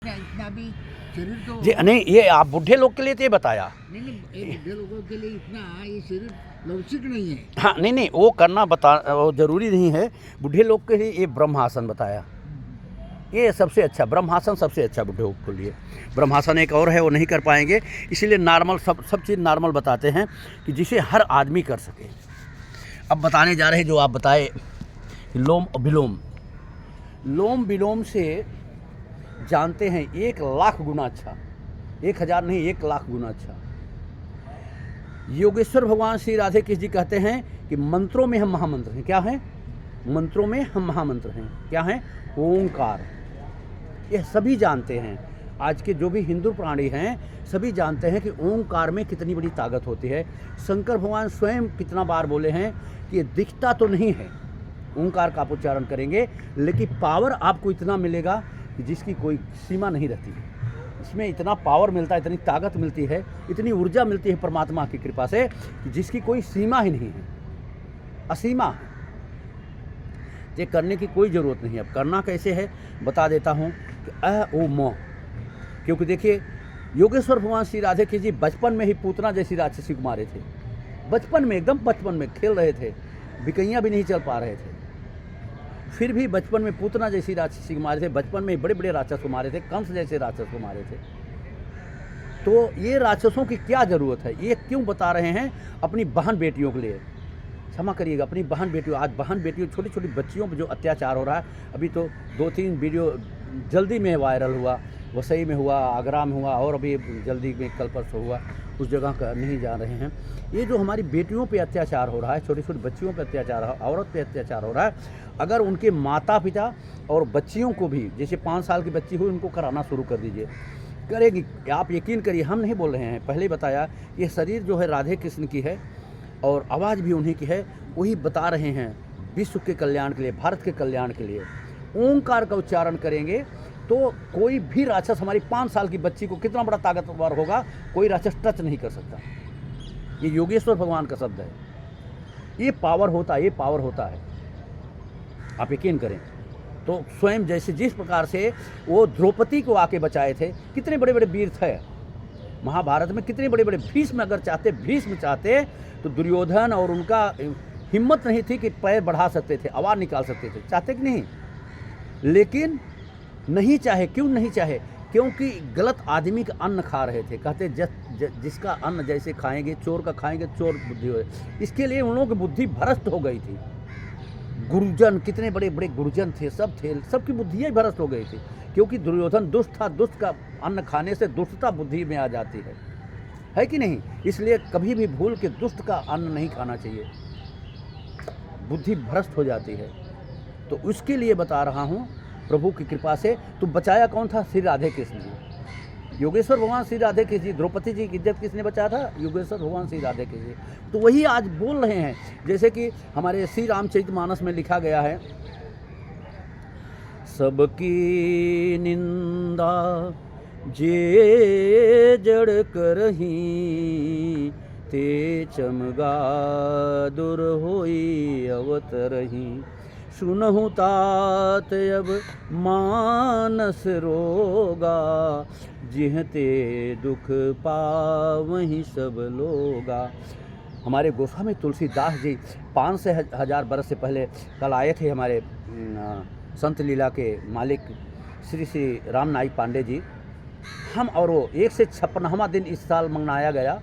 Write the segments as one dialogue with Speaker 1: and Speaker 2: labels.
Speaker 1: इतना भी शरीर तो
Speaker 2: जी नहीं, ये आप बूढ़े लोग के लिए तो ये बताया।
Speaker 1: नहीं नहीं, ये बुढ़े लोगों के लिए इतना ये शरीर लवचिक नहीं है।
Speaker 2: हाँ नहीं नहीं, वो करना वो जरूरी नहीं है। बूढ़े लोग के लिए ये ब्रह्मासन बताया, ये सबसे अच्छा ब्रह्मासन, सबसे अच्छा बूढ़े लोग के लिए। ब्रह्मासन एक और है, वो नहीं कर पाएंगे, इसीलिए नॉर्मल सब चीज़ नॉर्मल बताते हैं कि जिसे हर आदमी कर सके। अब बताने जा रहे हैं जो आप बताए कि लोम विलोम, लोम विलोम से जानते हैं 1,00,000 गुना अच्छा, 1,000 नहीं 1,00,000 गुना अच्छा। योगेश्वर भगवान श्री राधे कृष्ण जी कहते हैं कि मंत्रों में हम महामंत्र हैं। क्या हैं? मंत्रों में हम महामंत्र हैं। क्या हैं? ओंकार। ये सभी जानते हैं, आज के जो भी हिंदू प्राणी हैं सभी जानते हैं कि ओंकार में कितनी बड़ी ताकत होती है। शंकर भगवान स्वयं कितना बार बोले हैं कि ये दिखता तो नहीं है, ओंकार का आप उच्चारण करेंगे लेकिन पावर आपको इतना मिलेगा कि जिसकी कोई सीमा नहीं रहती है। इसमें इतना पावर मिलता है, इतनी ताकत मिलती है, इतनी ऊर्जा मिलती है परमात्मा की कृपा से कि जिसकी कोई सीमा ही नहीं है, असीमा है। ये करने की कोई ज़रूरत नहीं है। अब करना कैसे है बता देता हूँ कि ओ म, क्योंकि देखिए योगेश्वर भगवान श्री राधे कृष्ण जी बचपन में ही पूतना जैसी राक्षसी को मारे थे। बचपन में, एकदम बचपन में खेल रहे थे, बिकैया भी नहीं चल पा रहे थे, फिर भी बचपन में पूतना जैसी राक्षसी को मारे थे। बचपन में बड़े बड़े राक्षस को मारे थे, कंस जैसे राक्षस को मारे थे। तो ये राक्षसों की क्या ज़रूरत है, ये क्यों बता रहे हैं? अपनी बहन बेटियों के लिए, क्षमा करिएगा, अपनी बहन बेटियों, आज बहन बेटियों, छोटी छोटी बच्चियों पर जो अत्याचार हो रहा है, अभी तो 2-3 वीडियो जल्दी में वायरल हुआ, वसई में हुआ, आगरा में हुआ, और अभी जल्दी में कल परसों हुआ, उस जगह का नहीं जा रहे हैं। ये जो हमारी बेटियों पे अत्याचार हो रहा है, छोटी छोटी बच्चियों पे अत्याचार, औरत पे अत्याचार हो रहा है, अगर उनके माता पिता और बच्चियों को भी, जैसे 5 साल की बच्ची हुई, उनको कराना शुरू कर दीजिए, करेगी। आप यकीन करिए, हम नहीं बोल रहे हैं, पहले ही बताया, ये शरीर जो है राधे कृष्ण की है और आवाज़ भी उन्हीं की है। वही बता रहे हैं विश्व के कल्याण के लिए, भारत के कल्याण के लिए ओंकार का उच्चारण करेंगे तो कोई भी राक्षस, हमारी 5 साल की बच्ची को कितना बड़ा ताकतवर होगा, कोई राक्षस टच नहीं कर सकता। ये योगेश्वर भगवान का शब्द है, ये पावर होता है, ये पावर होता है, आप यकीन करें। तो स्वयं जैसे जिस प्रकार से वो द्रौपदी को आके बचाए थे, कितने बड़े बड़े वीर थे महाभारत में, कितने बड़े बड़े। भीष्म अगर चाहते, भीष्म चाहते तो दुर्योधन और उनका हिम्मत नहीं थी कि पैर बढ़ा सकते थे, आवाज़ निकाल सकते थे, चाहते कि नहीं, लेकिन नहीं चाहे। क्यों नहीं चाहे? क्योंकि गलत आदमी का अन्न खा रहे थे। कहते जिसका अन्न जैसे खाएंगे, चोर का खाएंगे, चोर बुद्धि हो। इसके लिए उन लोगों की बुद्धि भ्रष्ट हो गई थी। गुरुजन, कितने बड़े बड़े गुरुजन थे, सब थे, सबकी बुद्धियाँ भ्रष्ट हो गई थी, क्योंकि दुर्योधन दुष्ट था। दुष्ट का अन्न खाने से दुष्टता बुद्धि में आ जाती है कि नहीं? इसलिए कभी भी भूल के दुष्ट का अन्न नहीं खाना चाहिए, बुद्धि भ्रष्ट हो जाती है। तो उसके लिए बता रहा हूँ, प्रभु की कृपा से। तो बचाया कौन था? श्री राधे कृष्ण जी, योगेश्वर भगवान श्री राधे कृष्ण जी। द्रौपदी जी की इज्जत किसने बचाया था? योगेश्वर भगवान श्री राधे कृष्ण जी। तो वही आज बोल रहे हैं, जैसे कि हमारे श्री रामचरितमानस में लिखा गया है, सबकी निंदा जे जड़ करही, ते चमगा दुर होई अवतरही। सुनहु तात अब मानस रोगा, जिहते दुख पावहीं सब लोगा। हमारे गोस्वामी तुलसीदास जी 5 से 1000 बरस से पहले कल आए थे। हमारे संत लीला के मालिक श्री श्री राम नाईक पांडे जी, हम और वो 1 से 56वां दिन इस साल मनाया गया।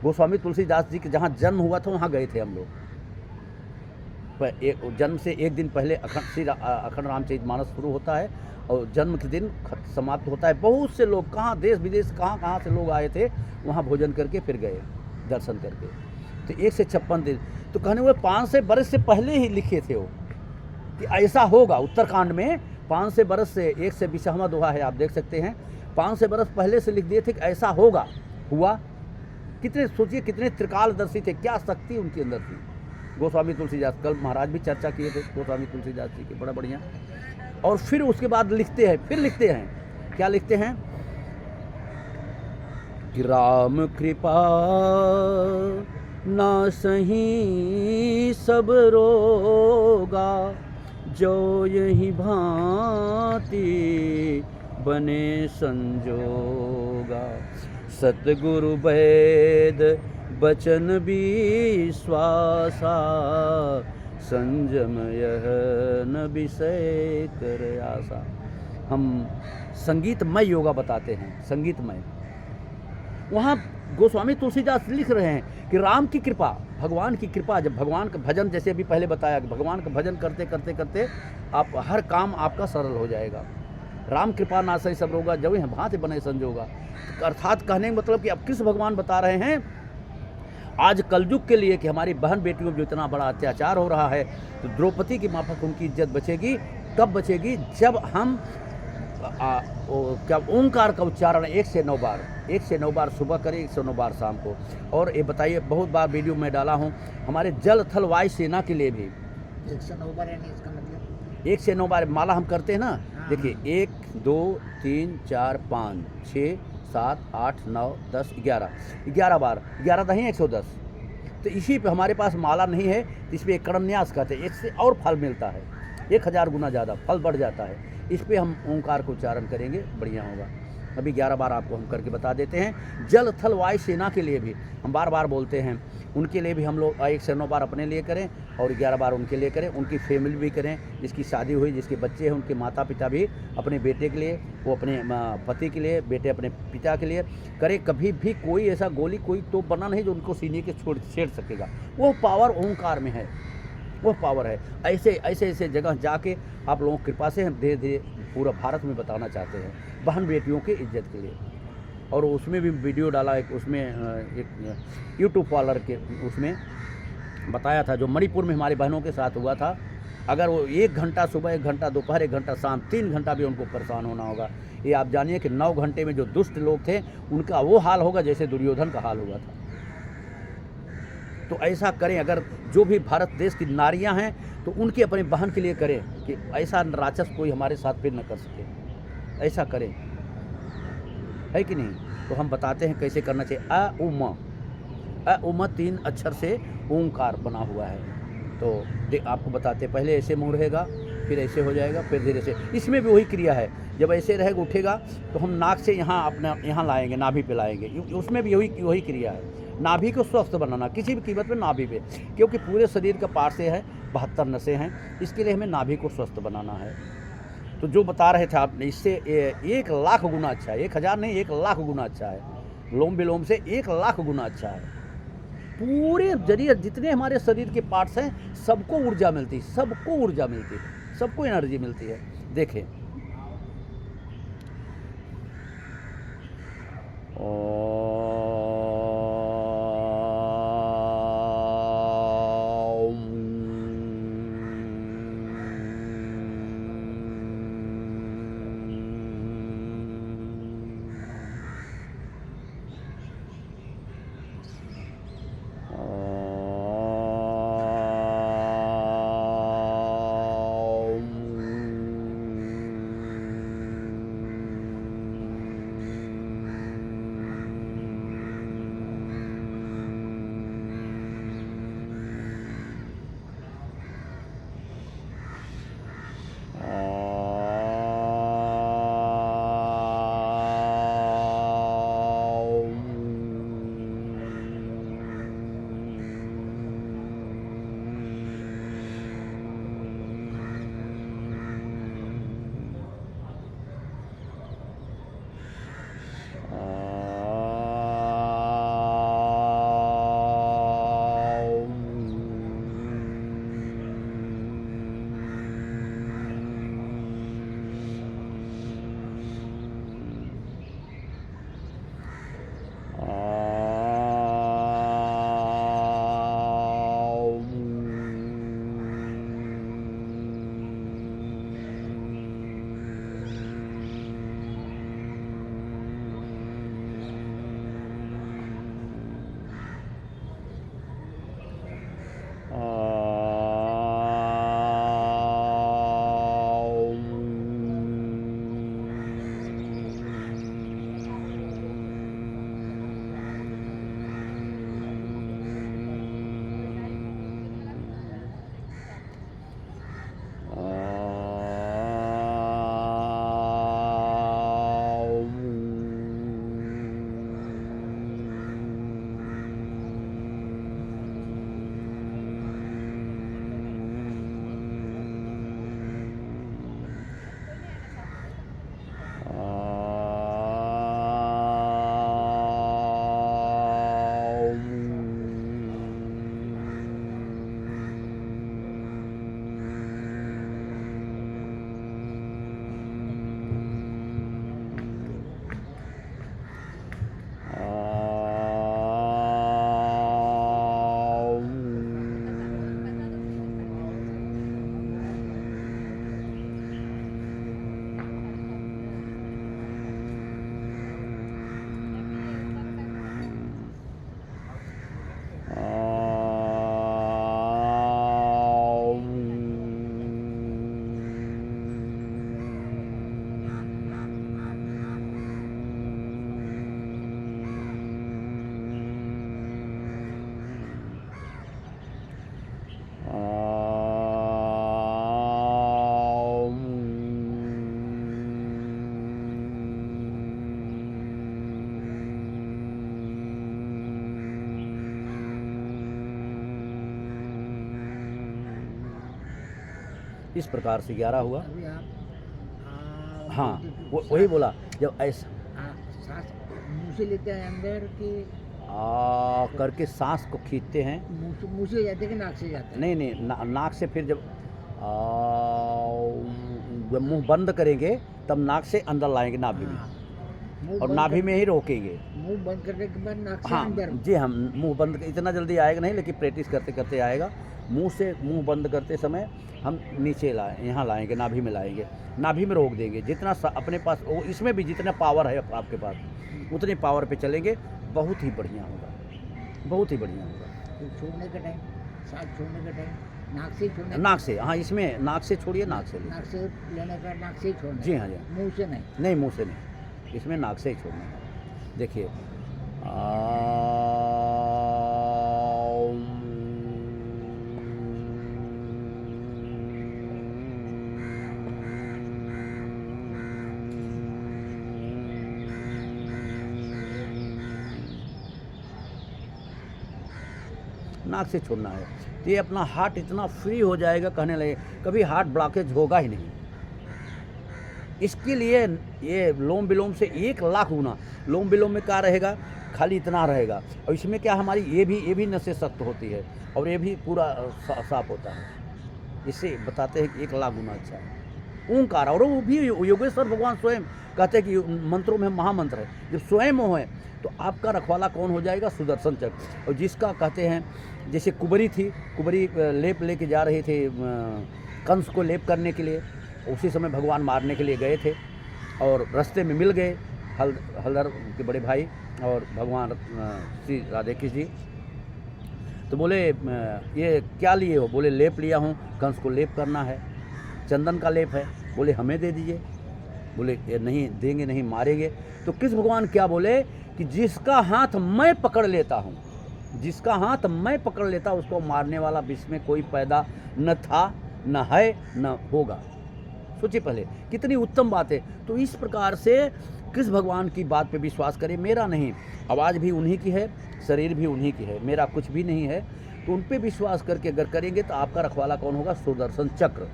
Speaker 2: गोस्वामी तुलसीदास जी के जहाँ जन्म हुआ था वहाँ गए थे हम लोग। जन्म से 1 दिन पहले अखंड रामचरितमानस शुरू होता है और जन्म के दिन समाप्त होता है। बहुत से लोग, कहाँ देश विदेश कहाँ से लोग आए थे, वहाँ भोजन करके फिर गए दर्शन करके। तो 1 से 56 दिन, तो कहने हुए 5 से बरस से पहले ही लिखे थे वो कि ऐसा होगा। उत्तरकांड में 5 से बरस से 1 से 20वां दोहा है, आप देख सकते हैं। 5 से बरस पहले से लिख दिए थे कि ऐसा होगा, हुआ। कितने सोचिए, कितने त्रिकालदर्शी थे, क्या शक्ति उनके अंदर थी। गोस्वामी तुलसीदास, कल महाराज भी चर्चा किए थे गोस्वामी तुलसीदास जी की, बड़ा बढ़िया। और फिर उसके बाद लिखते हैं, क्या लिखते हैं कि राम कृपा ना सही सब रोगा, जो यही भांति बने संजोगा। सतगुरु वैद बचन विश्वासा, संजम यह न विषय कर आशा। हम संगीतमय योगा बताते हैं, संगीतमय। वहाँ गोस्वामी तुलसीदास लिख रहे हैं कि राम की कृपा, भगवान की कृपा, जब भगवान का भजन, जैसे अभी पहले बताया कि भगवान का भजन करते करते करते आप हर काम आपका सरल हो जाएगा। राम कृपा नासै सब रोगा, जब हैं भांति बने संजोगा। अर्थात कहने का मतलब कि अब कृष्ण भगवान बता रहे हैं आज कलयुग के लिए कि हमारी बहन बेटियों पर जो इतना बड़ा अत्याचार हो रहा है, तो द्रौपदी की माफक उनकी इज्जत बचेगी। कब बचेगी? जब हम क्या ओंकार का उच्चारण 1 से 9 बार, 1 से 9 बार सुबह करें, 1 से 9 बार शाम को। और ये बताइए, बहुत बार वीडियो में डाला हूँ, हमारे जल थल वायु सेना के लिए भी
Speaker 1: 1 से 9 बार, यानी इसका मतलब
Speaker 2: 1 से 9 बार माला हम करते हैं ना। देखिए 1 2 3 4 5 6 7 8 9 10 11 बार, 11 दही 110। तो इसी पे हमारे पास माला नहीं है, तो इस पर एक कर्मन्यास कहते हैं, इससे और फल मिलता है, 1000 गुना ज़्यादा फल बढ़ जाता है। इस पे हम ओंकार को उच्चारण करेंगे, बढ़िया होगा। अभी 11 बार आपको हम करके बता देते हैं। जल थल वायु सेना के लिए भी हम बार बार बोलते हैं, उनके लिए भी हम लोग 1 से 9 बार अपने लिए करें और 11 बार उनके लिए करें। उनकी फैमिली भी करें, जिसकी शादी हुई, जिसके बच्चे हैं, उनके माता पिता भी अपने बेटे के लिए, वो अपने पति के लिए, बेटे अपने पिता के लिए करें। कभी भी कोई ऐसा गोली कोई तो बना नहीं जो उनको सीने के छेड़ सकेगा। वो पावर ओंकार में है, वो पावर है। ऐसे ऐसे ऐसे जगह जाके आप लोगों की कृपा से हम धीरे धीरे पूरा भारत में बताना चाहते हैं बहन बेटियों की इज्जत के लिए। और उसमें भी वीडियो डाला, एक उसमें एक यूट्यूब वालर के उसमें बताया था, जो मणिपुर में हमारी बहनों के साथ हुआ था। अगर वो 1 घंटा सुबह, 1 घंटा दोपहर, 1 घंटा शाम, 3 घंटा भी उनको परेशान होना होगा। ये आप जानिए कि 9 घंटे में जो दुष्ट लोग थे उनका वो हाल होगा जैसे दुर्योधन का हाल हुआ था। तो ऐसा करें, अगर जो भी भारत देश की नारियां हैं तो उनकी अपनी बहन के लिए करें कि ऐसा राक्षस कोई हमारे साथ फिर न कर सके, ऐसा करें, है कि नहीं। तो हम बताते हैं कैसे करना चाहिए। अ उम 3 अक्षर से ओंकार बना हुआ है। तो आपको बताते, पहले ऐसे मुँह रहेगा, फिर ऐसे हो जाएगा, फिर धीरे से। इसमें भी वही क्रिया है, जब ऐसे रहेगा उठेगा तो हम नाक से यहाँ अपना यहाँ लाएंगे, नाभि पे लाएंगे, उसमें भी वही क्रिया है। नाभि को स्वस्थ बनाना किसी भी कीमत में, नाभि पे, क्योंकि पूरे शरीर का पार्ट से है, 72 नसें हैं, इसके लिए हमें नाभि को स्वस्थ बनाना है। तो जो बता रहे थे आपने, इससे 1 लाख गुना अच्छा है, 1000 नहीं 1 लाख गुना अच्छा है। लोम विलोम से 1 लाख गुना अच्छा है। पूरे शरीर, जितने हमारे शरीर के पार्ट्स हैं, सबको ऊर्जा मिलती है, सबको ऊर्जा मिलती है, सबको एनर्जी मिलती है। देखें, इस प्रकार से 11 हुआ।
Speaker 1: अभी आप
Speaker 2: हाँ, वही बोला जब ऐसा
Speaker 1: सांस मुंह से लेते हैं अंदर कि
Speaker 2: करके सांस को खींचते हैं।
Speaker 1: मुंह से जाते हैं कि नाक से जाते हैं?
Speaker 2: नहीं नाक से, फिर जब मुंह बंद करेंगे तब नाक से अंदर लाएंगे नाभि में,
Speaker 1: हाँ, मुंह
Speaker 2: और
Speaker 1: बंद
Speaker 2: नाभि में ही रोकेंगे।
Speaker 1: मुंह बंद करने के बाद नाक से
Speaker 2: हाँ
Speaker 1: अंदर।
Speaker 2: जी, हम मुंह बंद इतना जल्दी आएगा नहीं, लेकिन प्रैक्टिस करते करते आएगा। मुंह बंद करते समय हम नीचे यहाँ लाएंगे, नाभि में लाएंगे, नाभि में रोक देंगे। जितना अपने पास वो, इसमें भी जितना पावर है आपके पास उतने पावर पे चलेंगे, बहुत ही बढ़िया होगा, बहुत ही बढ़िया होगा।
Speaker 1: तो छोड़ने का टाइम, सांस छोड़ने का टाइम नाक से छोड़ने,
Speaker 2: नाक से, हाँ इसमें नाक से छोड़िए, नाक से
Speaker 1: नाक से लेने का, नाक से ही छोड़ना।
Speaker 2: जी हाँ जी,
Speaker 1: मुंह से नहीं?
Speaker 2: नहीं मुंह से नहीं, इसमें नाक से ही छोड़ना है। देखिए नाक से छोड़ना है, तो ये अपना हार्ट इतना फ्री हो जाएगा, कहने लगे कभी हार्ट ब्लॉकेज होगा ही नहीं। इसके लिए ये लोम विलोम से 1 लाख गुना, लोम विलोम में क्या रहेगा, खाली इतना रहेगा, और इसमें क्या हमारी ये भी नसें सख्त होती है, और ये भी पूरा साफ होता है। इससे बताते हैं कि 1 लाख गुना अच्छा है ओंकार। और वो भी योगेश्वर भगवान स्वयं कहते हैं कि मंत्रों में महामंत्र है। जब स्वयं हो है तो आपका रखवाला कौन हो जाएगा? सुदर्शन चक्र। और जिसका कहते हैं, जैसे कुबरी थी, कुबरी लेप लेके जा रहे थे कंस को लेप करने के लिए, उसी समय भगवान मारने के लिए गए थे, और रास्ते में मिल गए हलधर के बड़े भाई और भगवान श्री राधे कृष्ण जी। तो बोले ये क्या लिए हो? बोले लेप लिया हूँ, कंस को लेप करना है, चंदन का लेप है। बोले हमें दे दीजिए। बोले ये नहीं देंगे, नहीं मारेंगे। तो कृष्ण भगवान क्या बोले कि जिसका हाथ मैं पकड़ लेता हूँ, जिसका हाथ मैं पकड़ लेता उसको मारने वाला विश्व में कोई पैदा न था, न है, न होगा। सोचिए पहले कितनी उत्तम बात है। तो इस प्रकार से कृष्ण भगवान की बात पे विश्वास करें। मेरा नहीं, आवाज़ भी उन्हीं की है, शरीर भी उन्हीं की है, मेरा कुछ भी नहीं है। तो उन पे विश्वास करके अगर करेंगे तो आपका रखवाला कौन होगा? सुदर्शन चक्र।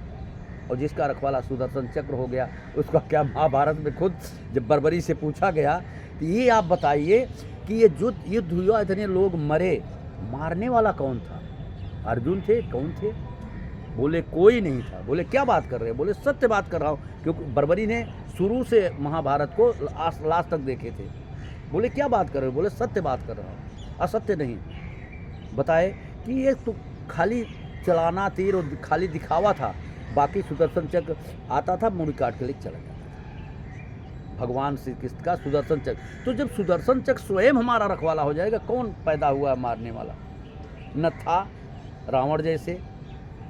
Speaker 2: और जिसका रखवाला सुदर्शन चक्र हो गया उसका क्या, महाभारत में खुद जब बर्बरी से पूछा गया तो ये आप बताइए कि ये युद्ध हुआ, इतने लोग मरे, मारने वाला कौन था? अर्जुन थे? कौन थे? बोले कोई नहीं था। बोले क्या बात कर रहे हैं? बोले सत्य बात कर रहा हूँ, क्योंकि बर्बरी ने शुरू से महाभारत को लास्ट तक देखे थे। बोले क्या बात कर रहे हो? बोले सत्य बात कर रहा हूँ, असत्य नहीं। बताए कि ये तो खाली चलाना तीर और खाली दिखावा था, बाकी सुदर्शन चक्र आता था, मुड़ी काट के लेके चला जाता था। भगवान श्री कृष्ण का सुदर्शन चक्र। तो जब सुदर्शन चक्र स्वयं हमारा रखवाला हो जाएगा, कौन पैदा हुआ मारने वाला? न था रावण जैसे,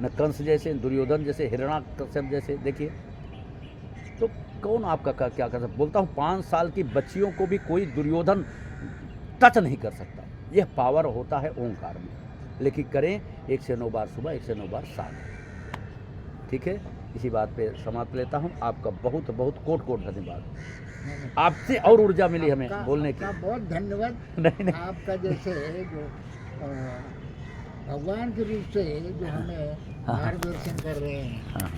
Speaker 2: न कंस जैसे, दुर्योधन जैसे, हिरण्याकश्यप जैसे। देखिए तो कौन आपका क्या कर सकता? बोलता हूँ 5 साल की बच्चियों को भी कोई दुर्योधन टच नहीं कर सकता। यह पावर होता है ओंकार में। लेकिन करें 109 बार सुबह, 109 बार शाम। ठीक है, इसी बात पे समाप्त लेता हूँ। आपका बहुत बहुत कोट कोट धन्यवाद। आपसे और ऊर्जा मिली हमें बोलने की।
Speaker 1: बहुत धन्यवाद।
Speaker 2: नहीं
Speaker 1: आपका जैसे जो भगवान के रूप से जो हमें मार्गदर्शन कर रहे हैं,
Speaker 2: हाँ।